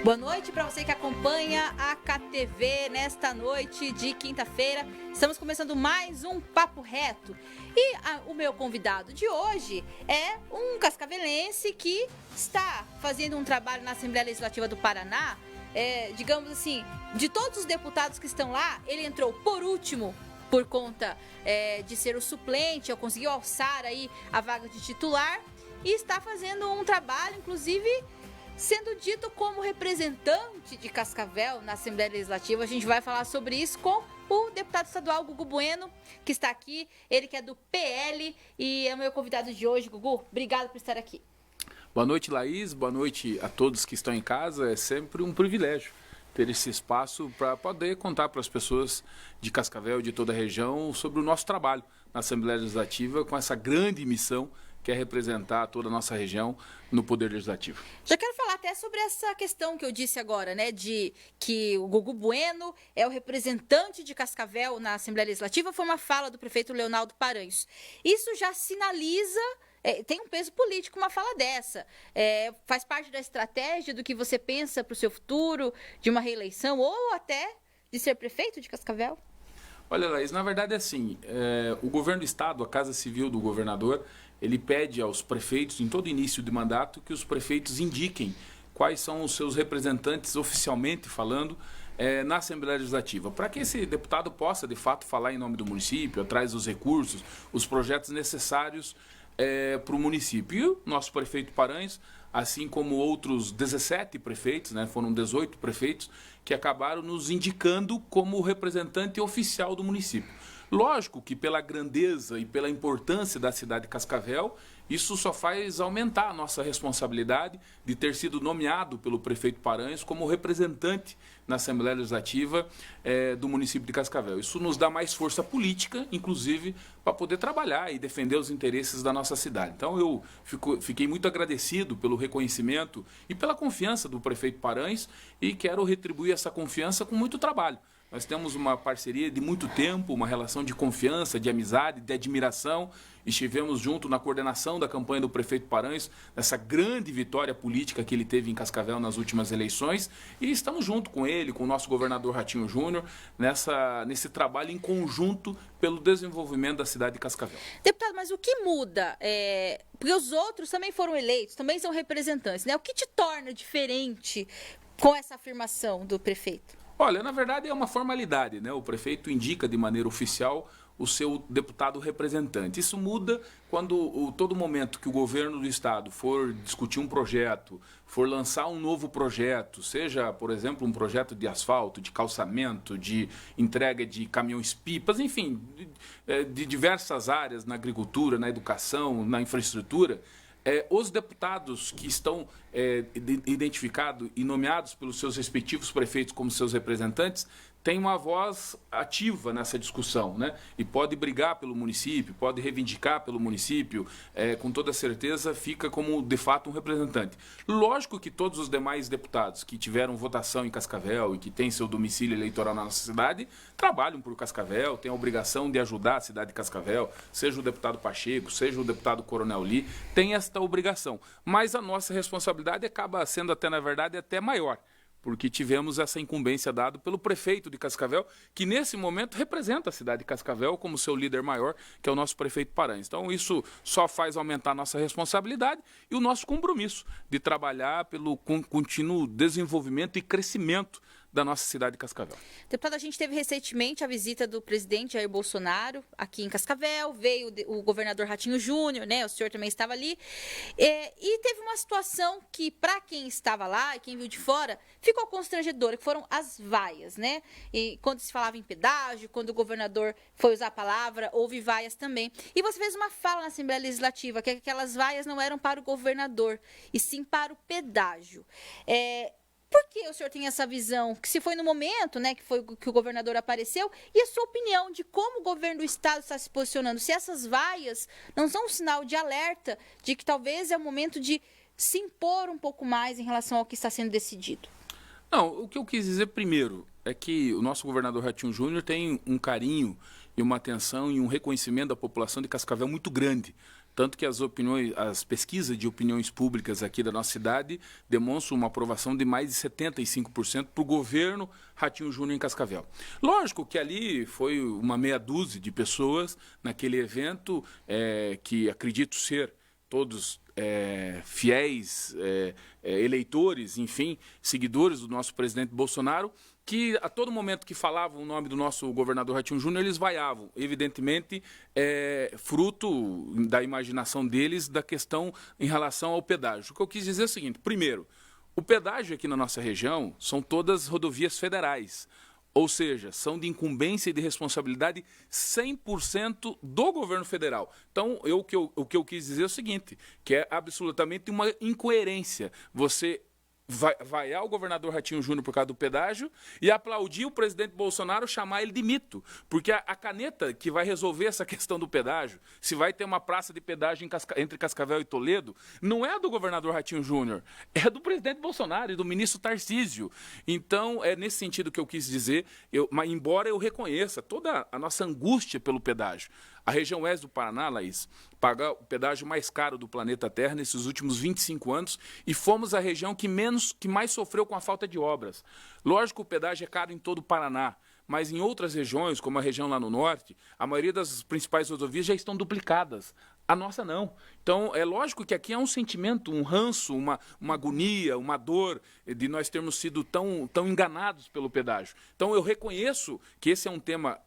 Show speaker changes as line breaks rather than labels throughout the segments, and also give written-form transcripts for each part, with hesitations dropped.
Boa noite para você que acompanha a KTV nesta noite de quinta-feira. Estamos começando mais um Papo Reto. E o meu convidado de hoje é um cascavelense que está fazendo um trabalho na Assembleia Legislativa do Paraná. Digamos assim, de todos os deputados que estão lá, ele entrou por último por conta de ser o suplente, conseguiu alçar aí a vaga de titular e está fazendo um trabalho, inclusive, sendo dito como representante de Cascavel na Assembleia Legislativa. A gente vai falar sobre isso com o deputado estadual Gugu Bueno, que está aqui, ele que é do PL e é o meu convidado de hoje. Gugu, obrigado por estar aqui.
Boa noite, Laís, boa noite a todos que estão em casa. É sempre um privilégio ter esse espaço para poder contar para as pessoas de Cascavel, de toda a região, sobre o nosso trabalho na Assembleia Legislativa com essa grande missão que é representar toda a nossa região no Poder Legislativo.
Já quero falar até sobre essa questão que eu disse agora, né, de que o Gugu Bueno é o representante de Cascavel na Assembleia Legislativa. Foi uma fala do prefeito Leonardo Paranhos. Isso já sinaliza, tem um peso político uma fala dessa. Faz parte da estratégia do que você pensa para o seu futuro, de uma reeleição ou até de ser prefeito de Cascavel?
Olha, Laís, na verdade é assim, o governo do estado, a Casa Civil do governador, ele pede aos prefeitos, em todo início de mandato, que os prefeitos indiquem quais são os seus representantes, oficialmente falando, na Assembleia Legislativa, para que esse deputado possa, de fato, falar em nome do município, atrás dos recursos, os projetos necessários para o município. E o nosso prefeito Paranhos, assim como outros 17 prefeitos, né, foram 18 prefeitos, que acabaram nos indicando como representante oficial do município. Lógico que pela grandeza e pela importância da cidade de Cascavel, isso só faz aumentar a nossa responsabilidade de ter sido nomeado pelo prefeito Paranhos como representante na Assembleia Legislativa do município de Cascavel. Isso nos dá mais força política, inclusive, para poder trabalhar e defender os interesses da nossa cidade. Então, eu fiquei muito agradecido pelo reconhecimento e pela confiança do prefeito Paranhos e quero retribuir essa confiança com muito trabalho. Nós temos uma parceria de muito tempo, uma relação de confiança, de amizade, de admiração. Estivemos junto na coordenação da campanha do prefeito Paranhos, nessa grande vitória política que ele teve em Cascavel nas últimas eleições. E estamos junto com ele, com o nosso governador Ratinho Júnior, nesse trabalho em conjunto pelo desenvolvimento da cidade de Cascavel.
Deputado, mas o que muda? Porque os outros também foram eleitos, também são representantes, né? O que te torna diferente com essa afirmação do prefeito?
Olha, na verdade é uma formalidade, né? O prefeito indica de maneira oficial o seu deputado representante. Isso muda quando, todo momento que o governo do estado for discutir um projeto, for lançar um novo projeto, seja, por exemplo, um projeto de asfalto, de calçamento, de entrega de caminhões-pipas, enfim, de diversas áreas na agricultura, na educação, na infraestrutura, os deputados que estão identificados e nomeados pelos seus respectivos prefeitos como seus representantes têm uma voz ativa nessa discussão, né? E pode brigar pelo município, pode reivindicar pelo município, com toda certeza fica como, de fato, um representante. Lógico que todos os demais deputados que tiveram votação em Cascavel e que têm seu domicílio eleitoral na nossa cidade, trabalham por Cascavel, têm a obrigação de ajudar a cidade de Cascavel, seja o deputado Pacheco, seja o deputado Coronel Li, tem esta obrigação. Mas a nossa responsabilidade acaba sendo até, na verdade, até maior, porque tivemos essa incumbência dada pelo prefeito de Cascavel, que nesse momento representa a cidade de Cascavel como seu líder maior, que é o nosso prefeito Paranhos. Então isso só faz aumentar a nossa responsabilidade e o nosso compromisso de trabalhar pelo contínuo desenvolvimento e crescimento da nossa cidade de Cascavel.
Deputado, a gente teve recentemente a visita do presidente Jair Bolsonaro aqui em Cascavel, veio o governador Ratinho Júnior, né? O senhor também estava ali. E teve uma situação que, para quem estava lá e quem viu de fora, ficou constrangedora, que foram as vaias, né? E quando se falava em pedágio, quando o governador foi usar a palavra, houve vaias também. E você fez uma fala na Assembleia Legislativa, que aquelas vaias não eram para o governador, e sim para o pedágio. Por que o senhor tem essa visão? Que se foi no momento, né, que o governador apareceu, e a sua opinião de como o governo do estado está se posicionando? Se essas vaias não são um sinal de alerta de que talvez é o momento de se impor um pouco mais em relação ao que está sendo decidido?
Não, o que eu quis dizer primeiro é que o nosso governador Ratinho Júnior tem um carinho e uma atenção e um reconhecimento da população de Cascavel muito grande. tanto que as pesquisas de opiniões públicas aqui da nossa cidade demonstram uma aprovação de mais de 75% para o governo Ratinho Júnior em Cascavel. Lógico que ali foi uma meia dúzia de pessoas naquele evento, que acredito ser todos fiéis eleitores, enfim, seguidores do nosso presidente Bolsonaro, que a todo momento que falavam o nome do nosso governador Ratinho Júnior, eles vaiavam. Evidentemente, fruto da imaginação deles da questão em relação ao pedágio. O que eu quis dizer é o seguinte: primeiro, o pedágio aqui na nossa região são todas rodovias federais. Ou seja, são de incumbência e de responsabilidade 100% do governo federal. Então, o que eu quis dizer é o seguinte, que é absolutamente uma incoerência você vaiar o governador Ratinho Júnior por causa do pedágio e aplaudir o presidente Bolsonaro, chamar ele de mito. Porque a caneta que vai resolver essa questão do pedágio, se vai ter uma praça de pedágio entre Cascavel e Toledo, não é a do governador Ratinho Júnior, é do presidente Bolsonaro e do ministro Tarcísio. Então, é nesse sentido que eu quis dizer, mas embora eu reconheça toda a nossa angústia pelo pedágio. A região oeste do Paraná, Laís, paga o pedágio mais caro do planeta Terra nesses últimos 25 anos e fomos a região que mais sofreu com a falta de obras. Lógico que o pedágio é caro em todo o Paraná, mas em outras regiões, como a região lá no norte, a maioria das principais rodovias já estão duplicadas. A nossa não. Então, é lógico que aqui há um sentimento, um ranço, uma agonia, uma dor de nós termos sido tão enganados pelo pedágio. Então, eu reconheço que esse é um tema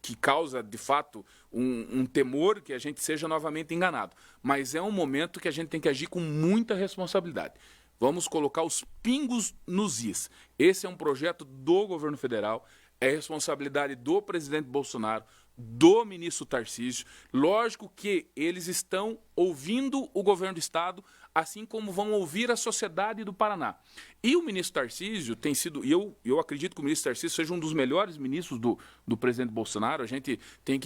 que causa, de fato, um temor que a gente seja novamente enganado. Mas é um momento que a gente tem que agir com muita responsabilidade. Vamos colocar os pingos nos is. Esse é um projeto do governo federal, é responsabilidade do presidente Bolsonaro, do ministro Tarcísio. Lógico que eles estão ouvindo o governo do Estado, assim como vão ouvir a sociedade do Paraná. E o ministro Tarcísio tem sido, e eu acredito que o ministro Tarcísio seja um dos melhores ministros do presidente Bolsonaro, a gente tem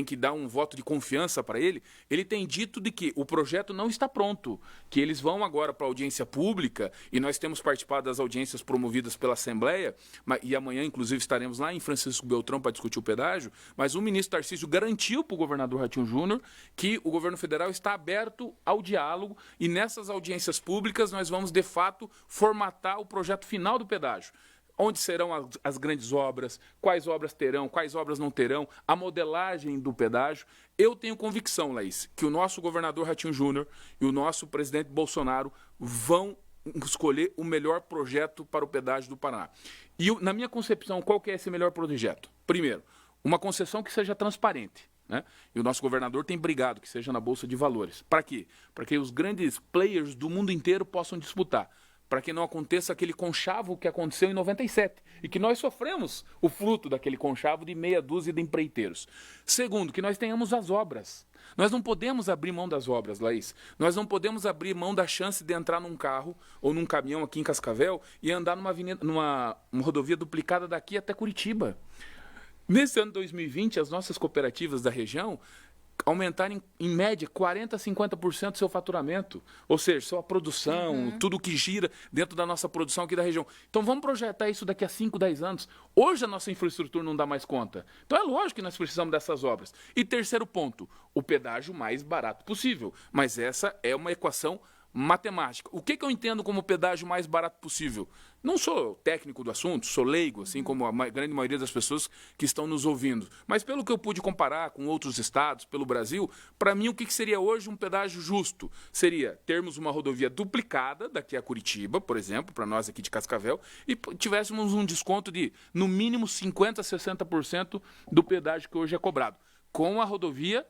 que dar um voto de confiança para ele. Ele tem dito de que o projeto não está pronto, que eles vão agora para a audiência pública, e nós temos participado das audiências promovidas pela Assembleia, e amanhã, inclusive, estaremos lá em Francisco Beltrão para discutir o pedágio, mas o ministro Tarcísio garantiu para o governador Ratinho Júnior que o governo federal está aberto ao diálogo, e nessas audiências públicas nós vamos, de fato, formatar o projeto final do pedágio. Onde serão as grandes obras, quais obras terão, quais obras não terão, a modelagem do pedágio. Eu tenho convicção, Laís, que o nosso governador Ratinho Júnior e o nosso presidente Bolsonaro vão escolher o melhor projeto para o pedágio do Paraná. E na minha concepção, qual que é esse melhor projeto? Primeiro, uma concessão que seja transparente. Né? E o nosso governador tem brigado que seja na Bolsa de Valores. Para quê? Para que os grandes players do mundo inteiro possam disputar. Para que não aconteça aquele conchavo que aconteceu em 97 e que nós sofremos o fruto daquele conchavo de meia dúzia de empreiteiros. Segundo, que nós tenhamos as obras. Nós não podemos abrir mão das obras, Laís. Nós não podemos abrir mão da chance de entrar num carro ou num caminhão aqui em Cascavel e andar numa rodovia duplicada daqui até Curitiba. Nesse ano 2020, as nossas cooperativas da região aumentaram em média 40% a 50% do seu faturamento, ou seja, sua produção, tudo que gira dentro da nossa produção aqui da região. Então vamos projetar isso daqui a 5, 10 anos. Hoje a nossa infraestrutura não dá mais conta. Então é lógico que nós precisamos dessas obras. E terceiro ponto, o pedágio mais barato possível. Mas essa é uma equação matemática. O que eu entendo como pedágio mais barato possível? Não sou técnico do assunto, sou leigo, assim como a grande maioria das pessoas que estão nos ouvindo. Mas pelo que eu pude comparar com outros estados, pelo Brasil, para mim o que seria hoje um pedágio justo? Seria termos uma rodovia duplicada daqui a Curitiba, por exemplo, para nós aqui de Cascavel, e tivéssemos um desconto de, no mínimo, 50% a 60% do pedágio que hoje é cobrado, com a rodovia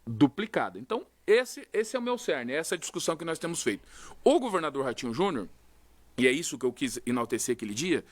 duplicada. Então, esse é o meu cerne, essa é a discussão que nós temos feito. O governador Ratinho Júnior, e é isso que eu quis enaltecer aquele dia,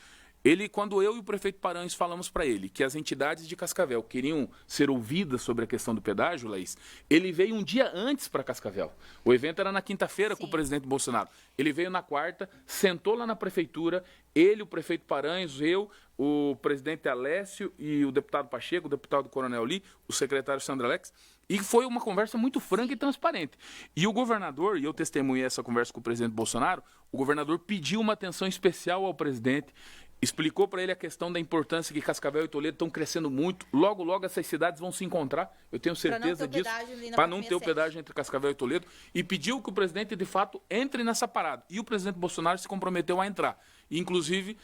quando eu e o prefeito Paranhos falamos para ele que as entidades de Cascavel queriam ser ouvidas sobre a questão do pedágio, Laís, ele veio um dia antes para Cascavel. O evento era na quinta-feira com o presidente Bolsonaro. Ele veio na quarta, sentou lá na prefeitura, ele, o prefeito Paranhos, eu, o presidente Alessio e o deputado Pacheco, o deputado Coronel Lee, o secretário Sandra Alex, e foi uma conversa muito franca e transparente. E o governador, e eu testemunhei essa conversa com o presidente Bolsonaro, o governador pediu uma atenção especial ao presidente explicou para ele a questão da importância que Cascavel e Toledo estão crescendo muito. Logo, logo essas cidades vão se encontrar, eu tenho certeza disso, para não ter o pedágio entre Cascavel e Toledo, e pediu que o presidente, de fato, entre nessa parada. E o presidente Bolsonaro se comprometeu a entrar. E, inclusive,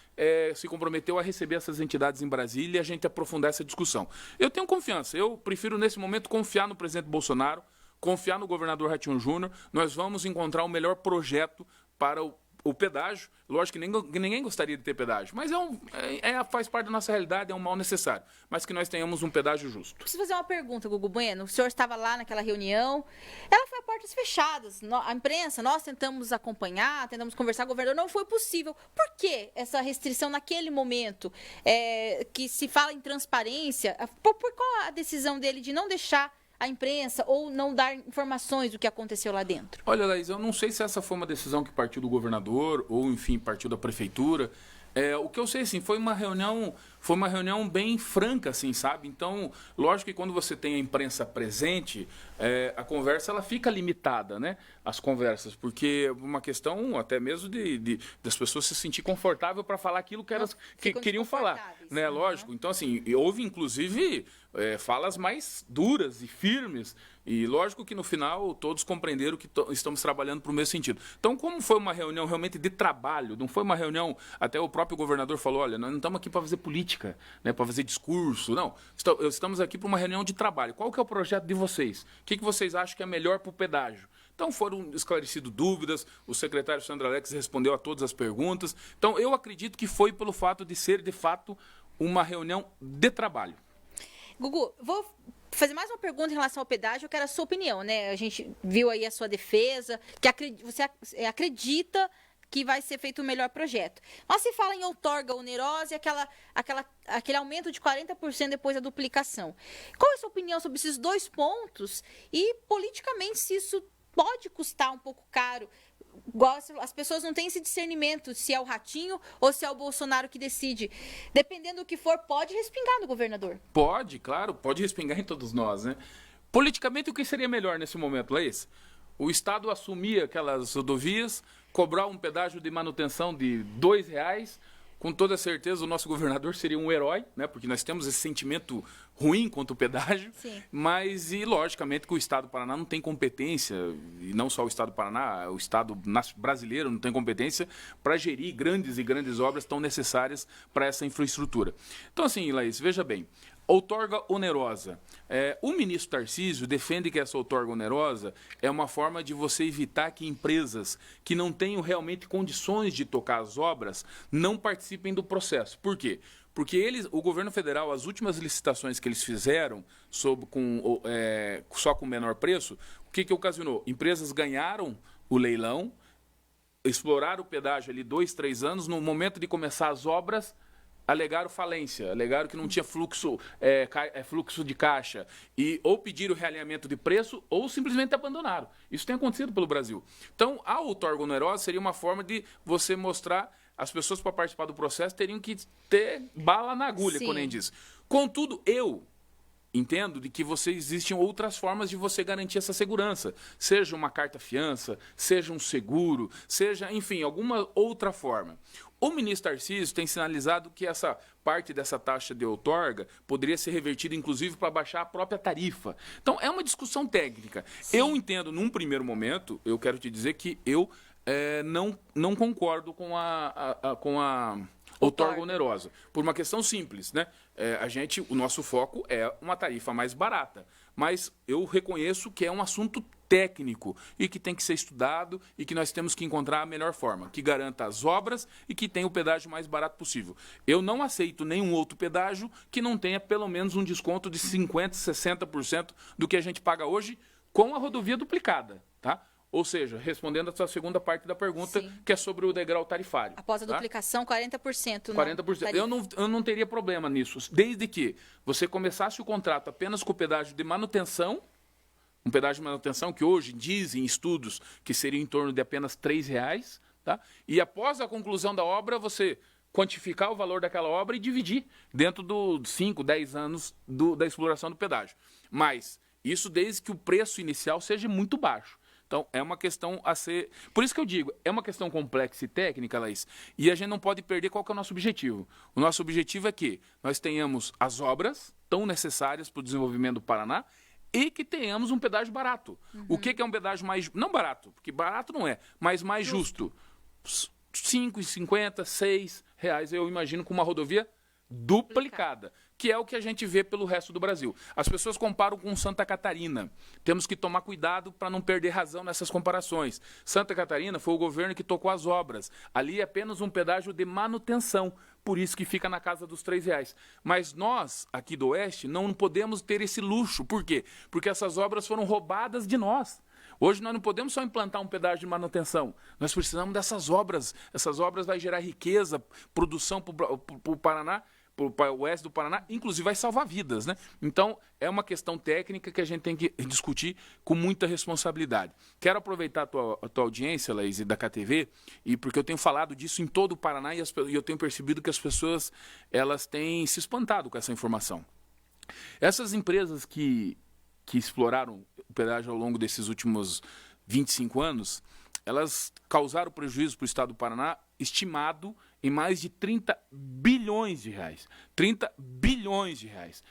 se comprometeu a receber essas entidades em Brasília e a gente aprofundar essa discussão. Eu tenho confiança, eu prefiro, nesse momento, confiar no presidente Bolsonaro, confiar no governador Ratinho Júnior. Nós vamos encontrar o melhor projeto para o pedágio. Lógico que ninguém gostaria de ter pedágio, mas faz parte da nossa realidade, é um mal necessário. Mas que nós tenhamos um pedágio justo.
Preciso fazer uma pergunta, Gugu Bueno. O senhor estava lá naquela reunião. Ela foi a portas fechadas. A imprensa, nós tentamos acompanhar, tentamos conversar com o governador, não foi possível. Por que essa restrição naquele momento? Que se fala em transparência, por qual a decisão dele de não deixar a imprensa ou não dar informações do que aconteceu lá dentro?
Olha, Laís, eu não sei se essa foi uma decisão que partiu do governador ou, enfim, partiu da prefeitura. O que eu sei, assim, foi uma reunião bem franca, assim, sabe? Então, lógico que quando você tem a imprensa presente, a conversa ela fica limitada, né? As conversas, porque uma questão até mesmo das pessoas se sentir confortável para falar aquilo que elas queriam falar, né? Lógico. Então, assim, houve inclusive falas mais duras e firmes. E lógico que no final todos compreenderam que estamos trabalhando para o mesmo sentido. Então, como foi uma reunião realmente de trabalho, não foi uma reunião, até o próprio governador falou, olha, nós não estamos aqui para fazer política, né, para fazer discurso, não. Estamos aqui para uma reunião de trabalho. Qual que é o projeto de vocês? O que vocês acham que é melhor para o pedágio? Então foram esclarecidas dúvidas, o secretário Sandro Alex respondeu a todas as perguntas. Então eu acredito que foi pelo fato de ser, de fato, uma reunião de trabalho.
Gugu, vou fazer mais uma pergunta em relação ao pedágio, eu quero a sua opinião, né? A gente viu aí a sua defesa, que você acredita que vai ser feito o melhor projeto. Mas se fala em outorga onerosa e aquele aumento de 40% depois da duplicação. Qual é a sua opinião sobre esses dois pontos? E, politicamente, se isso pode custar um pouco caro? As pessoas não têm esse discernimento se é o Ratinho ou se é o Bolsonaro que decide. Dependendo do que for, pode respingar no governador.
Pode, claro, pode respingar em todos nós, né? Politicamente, o que seria melhor nesse momento, Laís? O Estado assumir aquelas rodovias, cobrar um pedágio de manutenção de R$2, com toda certeza o nosso governador seria um herói, né? Porque nós temos esse sentimento ruim quanto o pedágio.
Sim.
Mas, e logicamente que o Estado do Paraná não tem competência, e não só o Estado do Paraná, o Estado brasileiro não tem competência para gerir grandes e grandes obras tão necessárias para essa infraestrutura. Então, assim, Laís, veja bem, outorga onerosa. O ministro Tarcísio defende que essa outorga onerosa é uma forma de você evitar que empresas que não tenham realmente condições de tocar as obras não participem do processo. Por quê? Porque o governo federal, as últimas licitações que eles fizeram só com menor preço, o que ocasionou? Empresas ganharam o leilão, exploraram o pedágio ali 2, 3 anos, no momento de começar as obras, alegaram falência, alegaram que não tinha fluxo de caixa, ou pediram realinhamento de preço ou simplesmente abandonaram. Isso tem acontecido pelo Brasil. Então, a outorga onerosa seria uma forma de você mostrar, as pessoas para participar do processo teriam que ter bala na agulha,
Sim.
quando a gente diz. Contudo, eu entendo de que existem outras formas de você garantir essa segurança. Seja uma carta-fiança, seja um seguro, seja, enfim, alguma outra forma. O ministro Tarcísio tem sinalizado que essa parte dessa taxa de outorga poderia ser revertida, inclusive, para baixar a própria tarifa. Então, é uma discussão técnica.
Sim.
Eu entendo, num primeiro momento, eu quero te dizer que eu não concordo com a outorga onerosa. Por uma questão simples, né? O nosso foco é uma tarifa mais barata. Mas eu reconheço que é um assunto técnico e que tem que ser estudado e que nós temos que encontrar a melhor forma, que garanta as obras e que tenha o pedágio mais barato possível. Eu não aceito nenhum outro pedágio que não tenha pelo menos um desconto de 50%, 60% do que a gente paga hoje com a rodovia duplicada, tá? Ou seja, respondendo a sua segunda parte da pergunta, sim, que é sobre o degrau tarifário.
Após a duplicação, 40%.
40%. Eu não teria problema nisso, desde que você começasse o contrato apenas com o pedágio de manutenção, um pedágio de manutenção que hoje dizem estudos que seria em torno de apenas R$3, tá? E após a conclusão da obra, você quantificar o valor daquela obra e dividir dentro dos 5, 10 anos da exploração do pedágio. Mas isso desde que o preço inicial seja muito baixo. Então, é uma questão a ser... Por isso que eu digo, é uma questão complexa e técnica, Laís, e a gente não pode perder qual que é o nosso objetivo. O nosso objetivo é que nós tenhamos as obras tão necessárias para o desenvolvimento do Paraná e que tenhamos um pedágio barato. O que é um pedágio mais... Não barato, porque barato não é, mas mais justo. R$ 5,50, R$ 6, eu imagino, com uma rodovia duplicada, que é o que a gente vê pelo resto do Brasil. As pessoas comparam com Santa Catarina. Temos que tomar cuidado para não perder razão nessas comparações. Santa Catarina foi o governo que tocou as obras. Ali é apenas um pedágio de manutenção, por isso que fica na casa dos R$ 3. Mas nós, aqui do Oeste, não podemos ter esse luxo. Por quê? Porque essas obras foram roubadas de nós. Hoje nós não podemos só implantar um pedágio de manutenção. Nós precisamos dessas obras. Essas obras vão gerar riqueza, produção para o Paraná, para o oeste do Paraná, inclusive vai salvar vidas, né? Então, é uma questão técnica que a gente tem que discutir com muita responsabilidade. Quero aproveitar a tua audiência, Laís, da KTV, porque eu tenho falado disso em todo o Paraná e eu tenho percebido que as pessoas elas têm se espantado com essa informação. Essas empresas que exploraram o pedágio ao longo desses últimos 25 anos, elas causaram prejuízo para o estado do Paraná estimado em mais de 30 bilhões de reais. 30 bilhões de reais.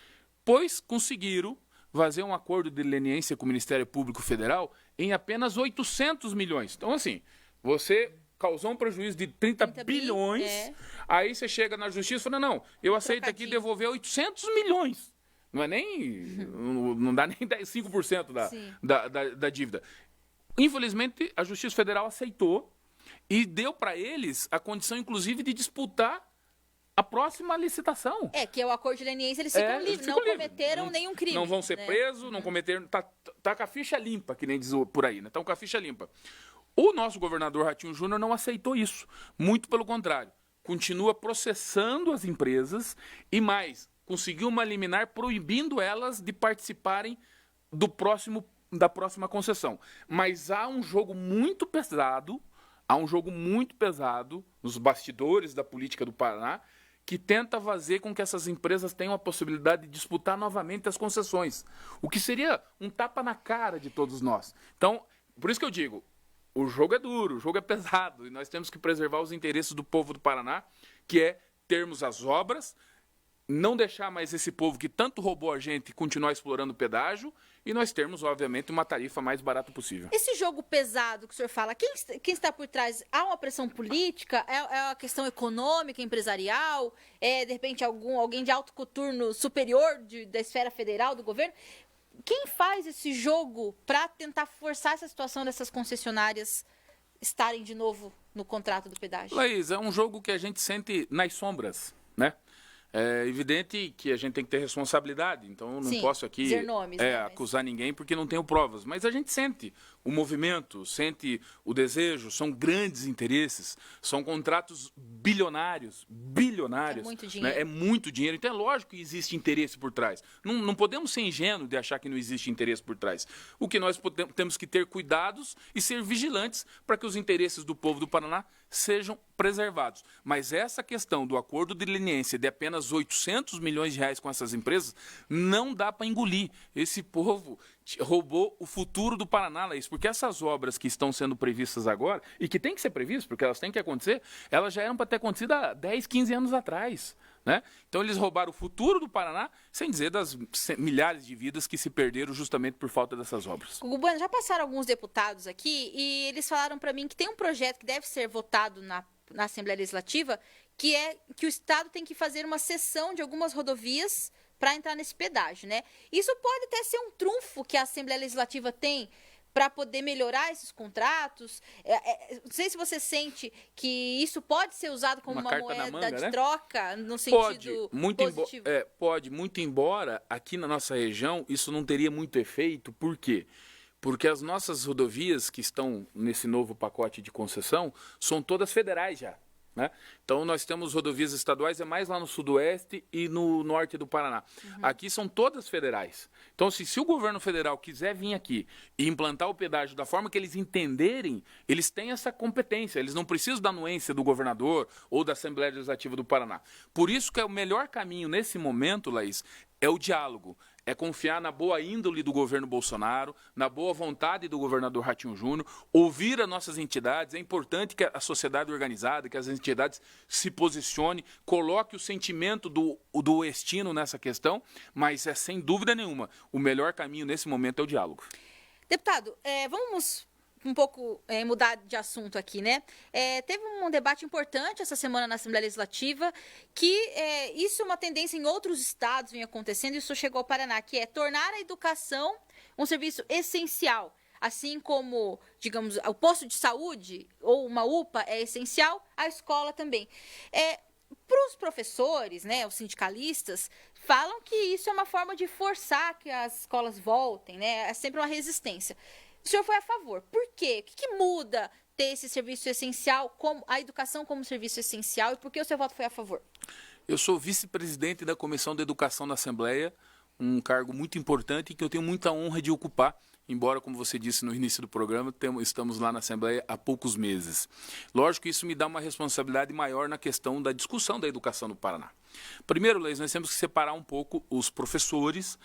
Pois conseguiram fazer um acordo de leniência com o Ministério Público Federal em apenas 800 milhões. Então, assim, você causou um prejuízo de 30 bilhões, aí você chega na justiça e fala, não, eu aceito aqui devolver 800 milhões. Não é nem... Não dá nem 5% da dívida. Infelizmente, a Justiça Federal aceitou e deu para eles a condição, inclusive, de disputar a próxima licitação.
Que é o acordo de leniência, eles ficam livres, não cometeram nenhum crime.
Não vão ser presos, não cometeram... Tá com a ficha limpa, que nem diz por aí, né? Estão com a ficha limpa. O nosso governador Ratinho Júnior não aceitou isso. Muito pelo contrário. Continua processando as empresas e mais, conseguiu uma liminar proibindo elas de participarem da próxima concessão. Mas há um jogo muito pesado nos bastidores da política do Paraná que tenta fazer com que essas empresas tenham a possibilidade de disputar novamente as concessões. O que seria um tapa na cara de todos nós. Então, por isso que eu digo, o jogo é duro, o jogo é pesado, e nós temos que preservar os interesses do povo do Paraná, que é termos as obras, não deixar mais esse povo que tanto roubou a gente continuar explorando o pedágio e nós termos, obviamente, uma tarifa mais barata possível.
Esse jogo pesado que o senhor fala, quem está por trás? Há uma pressão política? É uma questão econômica, empresarial? É, de repente, alguém de alto coturno superior da esfera federal, do governo? Quem faz esse jogo para tentar forçar essa situação dessas concessionárias estarem de novo no contrato do pedágio?
Laís, é um jogo que a gente sente nas sombras, né? É evidente que a gente tem que ter responsabilidade, então eu não posso aqui
dizer nomes,
acusar ninguém porque não tenho provas, mas a gente sente o movimento, sente o desejo, são grandes interesses, são contratos bilionários,
é muito dinheiro.
né? É muito dinheiro, então é lógico que existe interesse por trás. Não podemos ser ingênuos de achar que não existe interesse por trás. O que nós temos que ter cuidados e ser vigilantes para que os interesses do povo do Paraná sejam preservados. Mas essa questão do acordo de leniência de apenas 800 milhões de reais com essas empresas, não dá para engolir. Esse povo roubou o futuro do Paraná, Laís, porque essas obras que estão sendo previstas agora, e que tem que ser previstas, porque elas têm que acontecer, elas já eram para ter acontecido há 10, 15 anos atrás. Né? Então eles roubaram o futuro do Paraná, sem dizer das milhares de vidas que se perderam justamente por falta dessas obras.
Bueno, já passaram alguns deputados aqui e eles falaram para mim que tem um projeto que deve ser votado na Assembleia Legislativa, que é que o Estado tem que fazer uma cessão de algumas rodovias para entrar nesse pedágio, né? Isso pode até ser um trunfo que a Assembleia Legislativa tem para poder melhorar esses contratos. Não sei se você sente que isso pode ser usado como uma moeda manga, de troca, no sentido positivo.
Pode, muito embora aqui na nossa região isso não teria muito efeito. Por quê? Porque as nossas rodovias que estão nesse novo pacote de concessão são todas federais já. Né? Então nós temos rodovias estaduais, é mais lá no sudoeste e no norte do Paraná. Aqui são todas federais. Então se o governo federal quiser vir aqui e implantar o pedágio da forma que eles entenderem, eles têm essa competência, eles não precisam da anuência do governador ou da Assembleia Legislativa do Paraná. Por isso que é o melhor caminho nesse momento, Laís, é o diálogo, é confiar na boa índole do governo Bolsonaro, na boa vontade do governador Ratinho Júnior, ouvir as nossas entidades. É importante que a sociedade organizada, que as entidades se posicione, coloque o sentimento do oestino nessa questão, mas é sem dúvida nenhuma, o melhor caminho nesse momento é o diálogo.
Deputado, vamos um pouco mudar de assunto aqui, né? Teve um debate importante essa semana na Assembleia Legislativa, que isso é uma tendência em outros estados, vem acontecendo, e isso chegou ao Paraná, que é tornar a educação um serviço essencial. Assim como, digamos, o posto de saúde ou uma UPA é essencial, a escola também. Para os professores, né, os sindicalistas, falam que isso é uma forma de forçar que as escolas voltem, né? É sempre uma resistência. O senhor foi a favor. Por quê? O que muda ter esse serviço essencial, a educação como serviço essencial, e por que o seu voto foi a favor?
Eu sou vice-presidente da Comissão de Educação da Assembleia, um cargo muito importante e que eu tenho muita honra de ocupar, embora, como você disse no início do programa, estamos lá na Assembleia há poucos meses. Lógico que isso me dá uma responsabilidade maior na questão da discussão da educação no Paraná. Primeiro, Leis, nós temos que separar um pouco os professores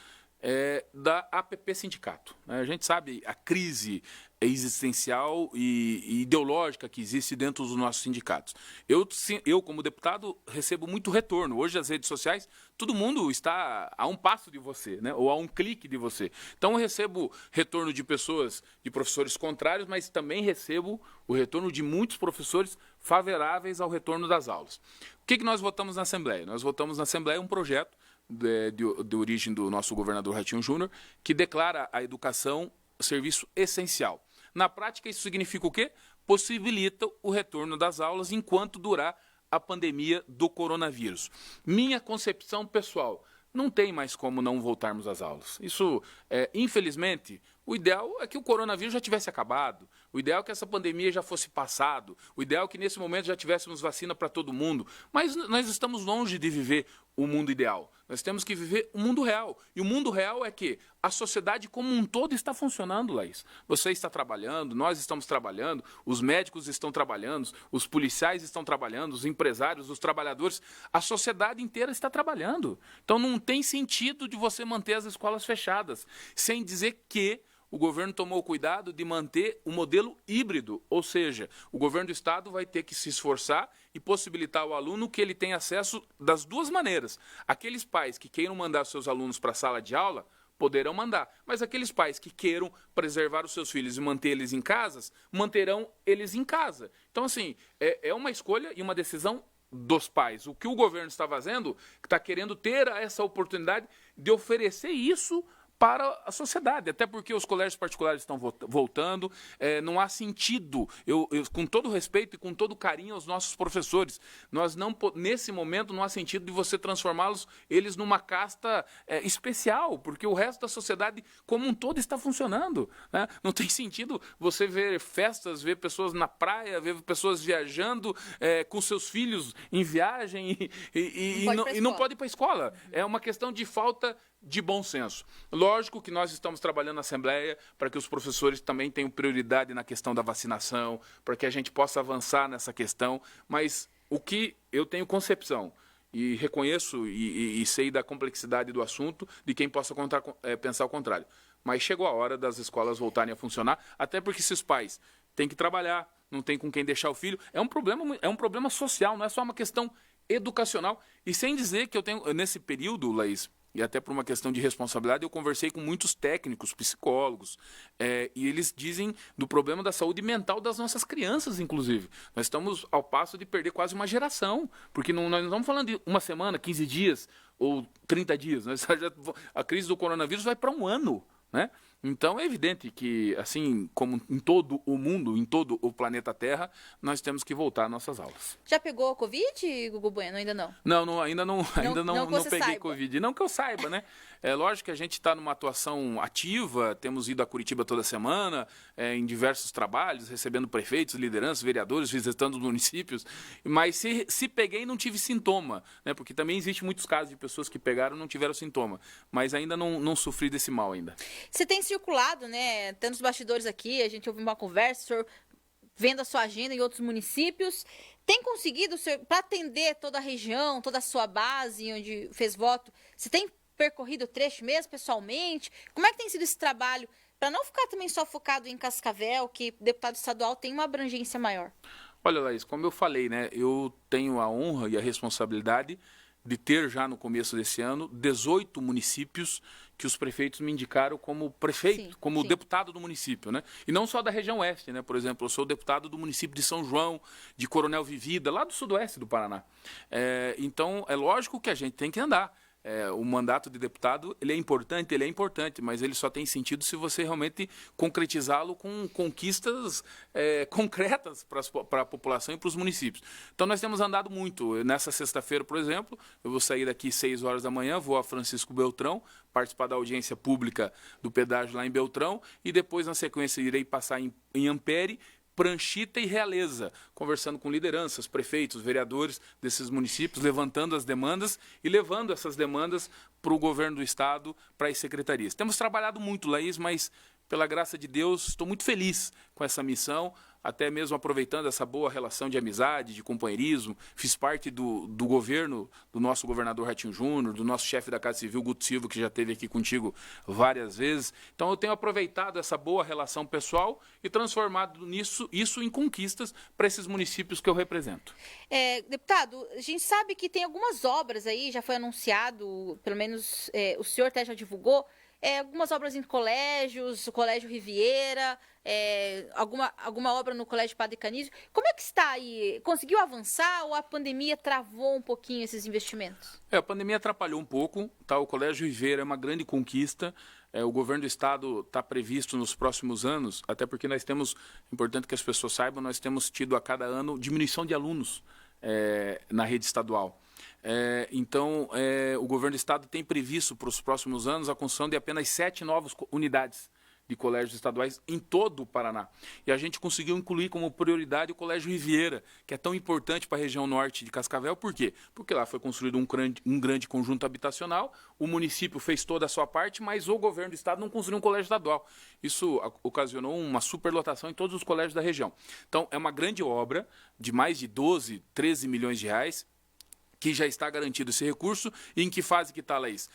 da APP Sindicato. A gente sabe a crise existencial e ideológica que existe dentro dos nossos sindicatos. Eu, como deputado, recebo muito retorno. Hoje, as redes sociais, todo mundo está a um passo de você, né? Ou a um clique de você. Então, eu recebo retorno de pessoas, de professores contrários, mas também recebo o retorno de muitos professores favoráveis ao retorno das aulas. O que nós votamos na Assembleia? Nós votamos na Assembleia um projeto de origem do nosso governador Ratinho Júnior, que declara a educação serviço essencial. Na prática, isso significa o quê? Possibilita o retorno das aulas enquanto durar a pandemia do coronavírus. Minha concepção pessoal, não tem mais como não voltarmos às aulas. Isso, infelizmente, o ideal é que o coronavírus já tivesse acabado, o ideal é que essa pandemia já fosse passado, o ideal é que nesse momento já tivéssemos vacina para todo mundo, mas nós estamos longe de viver o mundo ideal. Nós temos que viver o mundo real. E o mundo real é que a sociedade como um todo está funcionando, Laís. Você está trabalhando, nós estamos trabalhando, os médicos estão trabalhando, os policiais estão trabalhando, os empresários, os trabalhadores, a sociedade inteira está trabalhando. Então não tem sentido de você manter as escolas fechadas, sem dizer que o governo tomou cuidado de manter o modelo híbrido, ou seja, o governo do estado vai ter que se esforçar e possibilitar ao aluno que ele tenha acesso das duas maneiras. Aqueles pais que queiram mandar seus alunos para a sala de aula, poderão mandar, mas aqueles pais que queiram preservar os seus filhos e manter eles em casa, manterão eles em casa. Então, assim, é uma escolha e uma decisão dos pais. O que o governo está fazendo, está querendo ter essa oportunidade de oferecer isso para a sociedade, até porque os colégios particulares estão voltando, não há sentido, eu, com todo respeito e com todo carinho aos nossos professores, nesse momento não há sentido de você transformá-los, eles numa casta especial, porque o resto da sociedade como um todo está funcionando, né? Não tem sentido você ver festas, ver pessoas na praia, ver pessoas viajando com seus filhos em viagem e não pode ir para a escola. É uma questão de falta de bom senso. Lógico que nós estamos trabalhando na Assembleia para que os professores também tenham prioridade na questão da vacinação, para que a gente possa avançar nessa questão, mas o que eu tenho concepção, e reconheço e sei da complexidade do assunto, de quem possa pensar o contrário. Mas chegou a hora das escolas voltarem a funcionar, até porque se os pais têm que trabalhar, não tem com quem deixar o filho, é um problema social, não é só uma questão educacional. E sem dizer que eu tenho, nesse período, Laís, e até por uma questão de responsabilidade, eu conversei com muitos técnicos, psicólogos, e eles dizem do problema da saúde mental das nossas crianças, inclusive. Nós estamos ao passo de perder quase uma geração, porque nós não estamos falando de uma semana, 15 dias ou 30 dias. A crise do coronavírus vai para um ano, né? Então é evidente que, assim como em todo o mundo, em todo o planeta Terra, nós temos que voltar às nossas aulas.
Já pegou Covid, Gugu Bueno? Ainda não?
Ainda não peguei
saiba.
Covid. Não que eu saiba, né? É lógico que a gente está numa atuação ativa, temos ido a Curitiba toda semana, em diversos trabalhos, recebendo prefeitos, lideranças, vereadores, visitando os municípios, mas se peguei não tive sintoma, né? Porque também existe muitos casos de pessoas que pegaram e não tiveram sintoma, mas ainda não sofri desse mal ainda.
Você tem circulado, né? Tanto os bastidores aqui, a gente ouviu uma conversa, o senhor vendo a sua agenda em outros municípios, tem conseguido, para atender toda a região, toda a sua base onde fez voto, você tem percorrido o trecho mesmo, pessoalmente? Como é que tem sido esse trabalho, para não ficar também só focado em Cascavel, que deputado estadual tem uma abrangência maior?
Olha, Laís, como eu falei, né, eu tenho a honra e a responsabilidade de ter já no começo desse ano 18 municípios que os prefeitos me indicaram como prefeito,
Sim,
como
sim.
deputado do município, né? E não só da região oeste, né? Por exemplo, eu sou deputado do município de São João, de Coronel Vivida, lá do sudoeste do Paraná. Então, é lógico que a gente tem que andar. O mandato de deputado ele é importante, mas ele só tem sentido se você realmente concretizá-lo com conquistas concretas para a população e para os municípios. Então nós temos andado muito. Nessa sexta-feira, por exemplo, eu vou sair daqui 6 horas da manhã, vou a Francisco Beltrão, participar da audiência pública do pedágio lá em Beltrão, e depois, na sequência, irei passar em Ampere, Pranchita e Realeza, conversando com lideranças, prefeitos, vereadores desses municípios, levantando as demandas e levando essas demandas para o governo do estado, para as secretarias. Temos trabalhado muito, Laís, mas pela graça de Deus, estou muito feliz com essa missão, até mesmo aproveitando essa boa relação de amizade, de companheirismo. Fiz parte do governo do nosso governador Ratinho Júnior, do nosso chefe da Casa Civil, Guto Silva, que já esteve aqui contigo várias vezes. Então eu tenho aproveitado essa boa relação pessoal e transformado isso em conquistas para esses municípios que eu represento.
Deputado, a gente sabe que tem algumas obras aí, já foi anunciado, pelo menos o senhor até já divulgou, algumas obras em colégios, o Colégio Riviera, alguma obra no Colégio Padre Canísio. Como é que está aí? Conseguiu avançar ou a pandemia travou um pouquinho esses investimentos?
A pandemia atrapalhou um pouco, tá? O Colégio Riviera é uma grande conquista. O governo do estado está previsto nos próximos anos, até porque nós temos, importante que as pessoas saibam, nós temos tido a cada ano diminuição de alunos na rede estadual. Então, o governo do estado tem previsto para os próximos anos a construção de apenas 7 novas unidades de colégios estaduais em todo o Paraná. E a gente conseguiu incluir como prioridade o Colégio Riviera, que é tão importante para a região norte de Cascavel. Por quê? Porque lá foi construído um grande conjunto habitacional, o município fez toda a sua parte, mas o governo do estado não construiu um colégio estadual. Isso ocasionou uma superlotação em todos os colégios da região. Então, é uma grande obra de mais de 12, 13 milhões de reais, que já está garantido esse recurso. E em que fase que está, Laís?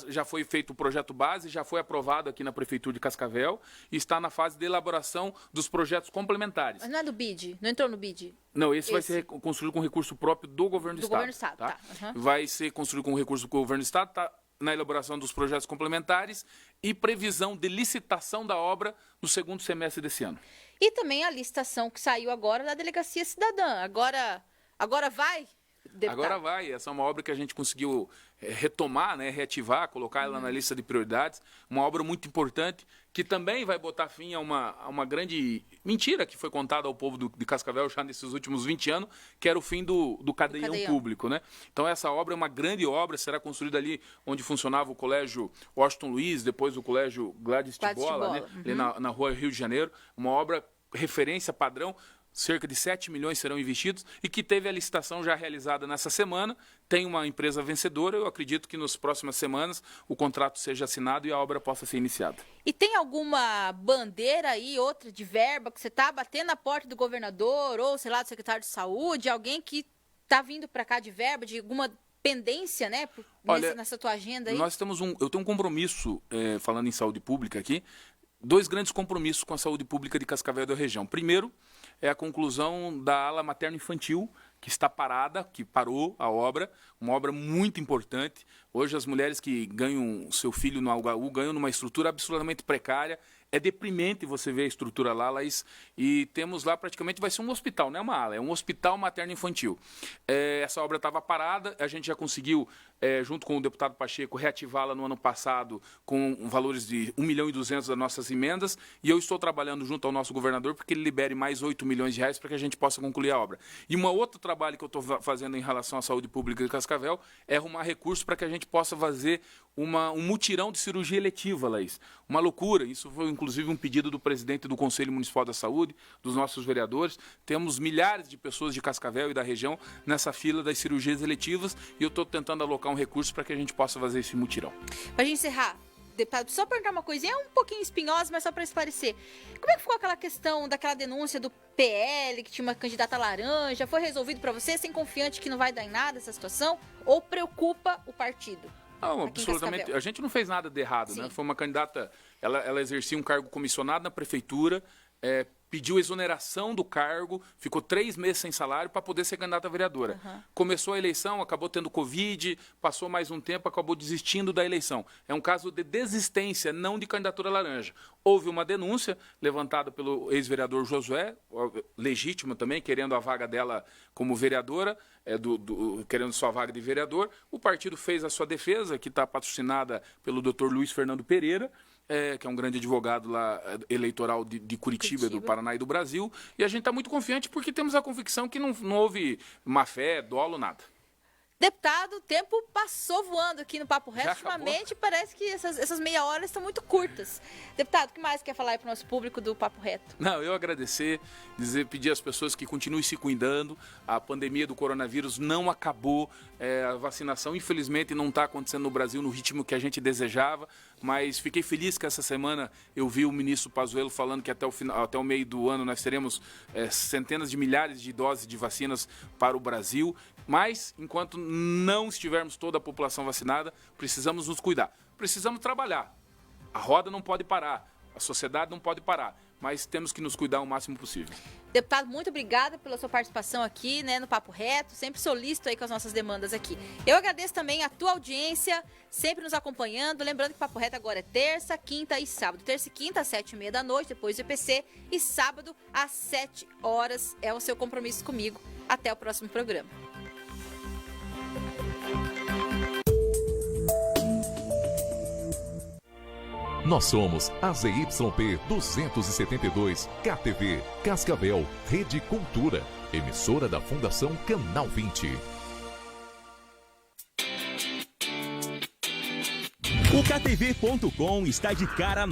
Já foi feito o projeto base, já foi aprovado aqui na Prefeitura de Cascavel e está na fase de elaboração dos projetos complementares.
Mas não é do BID? Não entrou no BID?
Não, esse vai ser construído com recurso próprio do governo do estado.
Governo do estado, tá. Uhum.
Vai ser construído com recurso do governo do estado, está na elaboração dos projetos complementares e previsão de licitação da obra no segundo semestre desse ano.
E também a licitação que saiu agora da Delegacia Cidadã. Agora vai? Deputado.
Agora vai. Essa é uma obra que a gente conseguiu retomar, né, reativar, colocar ela na lista de prioridades. Uma obra muito importante que também vai botar fim a uma grande mentira que foi contada ao povo de Cascavel já nesses últimos 20 anos, que era o fim do cadeião público, né? Então essa obra é uma grande obra, será construída ali onde funcionava o Colégio Washington Luiz, depois o Colégio Gladys Tibola, né, ali na rua Rio de Janeiro. Uma obra referência, padrão. Cerca de 7 milhões serão investidos e que teve a licitação já realizada nessa semana. Tem uma empresa vencedora. Eu acredito que nas próximas semanas o contrato seja assinado e a obra possa ser iniciada.
E tem alguma bandeira aí, outra de verba, que você está batendo na porta do governador ou, sei lá, do secretário de saúde, alguém que está vindo para cá de verba, de alguma pendência, né, nessa tua agenda aí?
Eu tenho um compromisso, falando em saúde pública aqui, 2 grandes compromissos com a saúde pública de Cascavel e da região. Primeiro, é a conclusão da ala materno-infantil, que está parada, que parou a obra, uma obra muito importante. Hoje as mulheres que ganham seu filho no HU ganham numa estrutura absolutamente precária. É deprimente você ver a estrutura lá, Laís, e temos lá praticamente, vai ser um hospital, não é uma ala, é um hospital materno-infantil. Essa obra estava parada, a gente já conseguiu, junto com o deputado Pacheco, reativá-la no ano passado com valores de 1.200.000 das nossas emendas, e eu estou trabalhando junto ao nosso governador para que ele libere mais 8 milhões de reais para que a gente possa concluir a obra. E um outro trabalho que eu estou fazendo em relação à saúde pública de Cascavel é arrumar recursos para que a gente possa fazer um mutirão de cirurgia eletiva, Laís. Uma loucura, isso foi inclusive um pedido do presidente do Conselho Municipal da Saúde, dos nossos vereadores. Temos milhares de pessoas de Cascavel e da região nessa fila das cirurgias eletivas e eu estou tentando alocar um recurso para que a gente possa fazer esse mutirão.
Para a gente encerrar, deputado, só perguntar uma coisinha, um pouquinho espinhosa, mas só para esclarecer. Como é que ficou aquela questão daquela denúncia do PL, que tinha uma candidata laranja? Foi resolvido para você? Sem confiante que não vai dar em nada essa situação? Ou preocupa o partido?
Não, absolutamente. A gente não fez nada de errado, né? Foi uma candidata, ela exercia um cargo comissionado na prefeitura, pediu exoneração do cargo, ficou 3 meses sem salário para poder ser candidata a vereadora. Começou a eleição, acabou tendo Covid, passou mais um tempo, acabou desistindo da eleição. É um caso de desistência, não de candidatura laranja. Houve uma denúncia levantada pelo ex-vereador Josué, legítima também, querendo a vaga dela como vereadora, querendo sua vaga de vereador. O partido fez a sua defesa, que está patrocinada pelo Dr. Luiz Fernando Pereira, que é um grande advogado lá eleitoral de Curitiba, do Paraná e do Brasil. E a gente está muito confiante porque temos a convicção que não houve má fé, dolo, nada.
Deputado, o tempo passou voando aqui no Papo Reto. Ultimamente parece que essas meia hora estão muito curtas. Deputado, o que mais quer falar aí para o nosso público do Papo Reto?
Não, eu agradecer, pedir às pessoas que continuem se cuidando. A pandemia do coronavírus não acabou. A vacinação, infelizmente, não está acontecendo no Brasil no ritmo que a gente desejava. Mas fiquei feliz que essa semana eu vi o ministro Pazuello falando que até o meio do ano nós teremos centenas de milhares de doses de vacinas para o Brasil. Mas, enquanto não estivermos toda a população vacinada, precisamos nos cuidar. Precisamos trabalhar. A roda não pode parar, a sociedade não pode parar, mas temos que nos cuidar o máximo possível.
Deputado, muito obrigada pela sua participação aqui, no Papo Reto, sempre solícito aí com as nossas demandas aqui. Eu agradeço também a tua audiência, sempre nos acompanhando, lembrando que o Papo Reto agora é terça, quinta e sábado. Terça e quinta às 7h30 da noite, depois do IPC, e sábado às 7 horas é o seu compromisso comigo. Até o próximo programa.
Nós somos a ZYP 272, KTV, Cascavel, Rede Cultura, emissora da Fundação Canal 20.
O KTV.com está de cara